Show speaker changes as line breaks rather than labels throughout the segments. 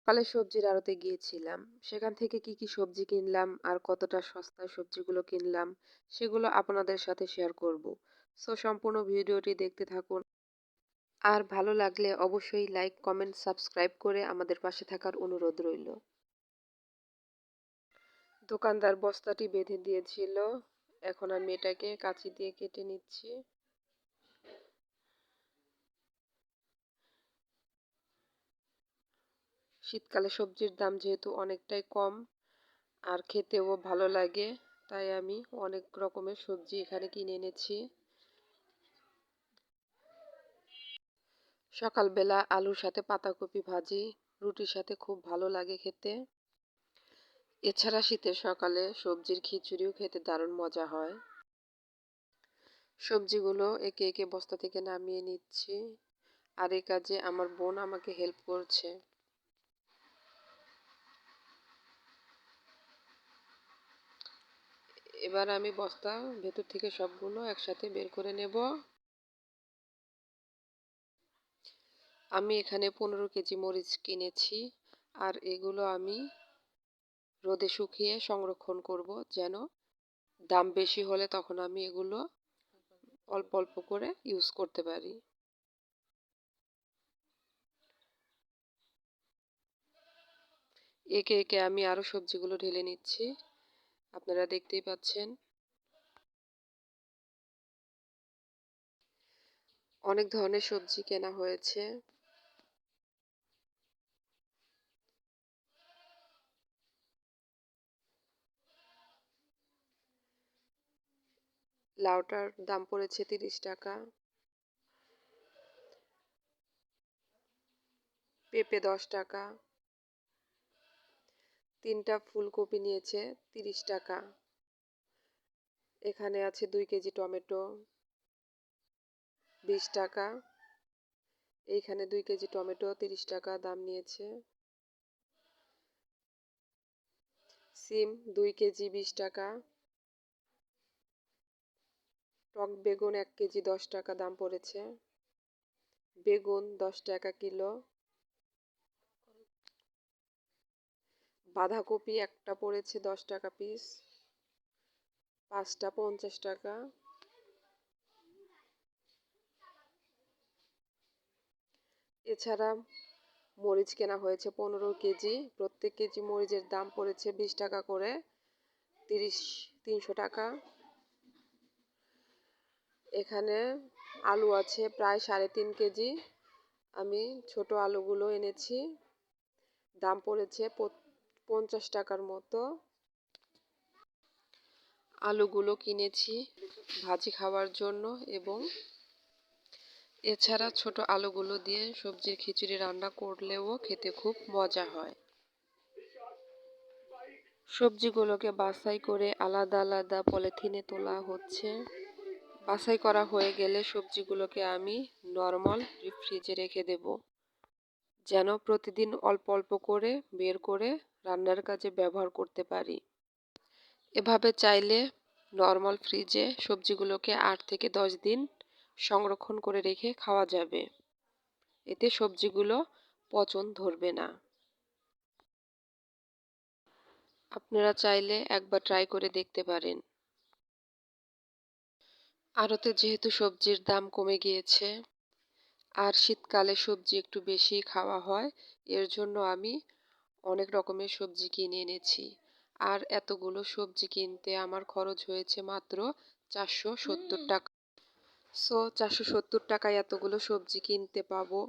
সকালে সবজির আড়তে গিয়েছিলাম। সেখান থেকে কি কি সবজি কিনলাম আর কতটা সস্তায় সবজিগুলো কিনলাম সেগুলো আপনাদের সাথে শেয়ার করব। সো সম্পূর্ণ ভিডিওটি দেখতে থাকুন। আর ভালো লাগলে অবশ্যই লাইক, কমেন্ট, সাবস্ক্রাইব করে আমাদের পাশে থাকার অনুরোধ রইল। দোকানদার বস্তাটি বেঁধে দিয়েছিল। এখন আমি এটাকে কাঁচি দিয়ে কেটে নিচ্ছি। শীতকালে সবজির দাম যেহেতু অনেকটাই কম আর খেতেও ভালো লাগে, তাই আমি অনেক রকমের সবজি এখানে কিনে এনেছি। সকালবেলা আলুর সাথে পাতাকপি ভাজি রুটির সাথে খুব ভালো লাগে খেতে। এছাড়া শীতের সকালে সবজির খিচুড়িও খেতে দারুণ মজা হয়। সবজিগুলো একে একে বস্তা থেকে নামিয়ে নিচ্ছি, আর এই কাজে আমার বোন আমাকে হেল্প করছে। এবার আমি বস্তা ভেতর থেকে সবগুলো একসাথে বের করে নেব। আমি এখানে 15 কেজি মরিচ কিনেছি, আর এগুলো আমি রোদে শুকিয়ে সংরক্ষণ করব, যেন দাম বেশি হলে তখন আমি এগুলো অল্প অল্প করে ইউজ করতে পারি। একে একে আমি আরো সবজিগুলো ঢেলে নিচ্ছি, আপনারা দেখতেই পাচ্ছেন। অনেক ধরনের সবজি কেনা হয়েছে। লাউটার দাম পড়েছে 30 টাকা, পেঁপে 10 টাকা, 3টা ফুলকপি নিয়েছে 30 টাকা। এখানে আছে 2 কেজি টমেটো 20 টাকা। এইখানে 2 কেজি টমেটো 30 টাকা দাম নিয়েছে। সিম 2 কেজি 20 টাকা। টক বেগুন 1 কেজি 10 টাকা দাম পড়েছে। বেগুন 10 টাকা কিলো। বাঁধাকপি একটা পড়েছে 10 টাকা পিস, 5টা 50 টাকা। এছাড়া মরিচ কেনা হয়েছে 15 কেজি। প্রত্যেক কেজি মরিচের দাম পড়েছে 20 টাকা করে, 300 টাকা। এখানে আলু আছে প্রায় 3.5 কেজি। আমি ছোট আলুগুলো এনেছি, দাম পড়েছে 50 টাকার মতো। আলুগুলো কিনেছি ভাজি খাওয়ার জন্য, এবং এছাড়া ছোট আলুগুলো দিয়ে সবজির খিচুড়ি রান্না করলেও খেতে খুব মজা হয়। সবজিগুলোকে বাছাই করে আলাদা আলাদা পলিথিনে তোলা হচ্ছে। বাছাই করা হয়ে গেলে সবজিগুলোকে আমি নরমাল ডিপ ফ্রিজে রেখে দেব, যেন প্রতিদিন অল্প অল্প করে বের করে রান্নার কাজে ব্যবহার করতে পারি। এভাবে চাইলে নরমাল ফ্রিজে সবজিগুলোকে 8 থেকে 10 দিন সংরক্ষণ করে রেখে খাওয়া যাবে। এতে সবজিগুলো পচন ধরবে না। আপনারা চাইলে একবার ট্রাই করে দেখতে পারেন। আড়তে যেহেতু সবজির দাম কমে গিয়েছে আর শীতকালে সবজি একটু বেশি খাওয়া হয়, এর জন্য আমি অনেক রকমের সবজি কিনে এনেছি। আর এতগুলো সবজি কিনতে আমার খরচ হয়েছে মাত্র 470 টাকা। সো 470 টাকায় এতগুলো সবজি কিনতে পাবো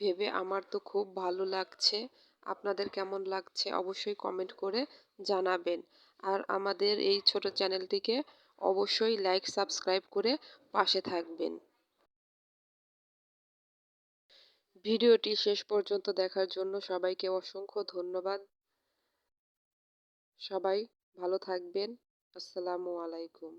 ভেবে আমার তো খুব ভালো লাগছে। আপনাদের কেমন লাগছে অবশ্যই কমেন্ট করে জানাবেন। আর আমাদের এই ছোট চ্যানেলটিকে অবশ্যই লাইক, সাবস্ক্রাইব করে পাশে থাকবেন। ভিডিওটি শেষ পর্যন্ত দেখার জন্য সবাইকে অসংখ্য ধন্যবাদ। সবাই ভালো থাকবেন। আসসালামু আলাইকুম।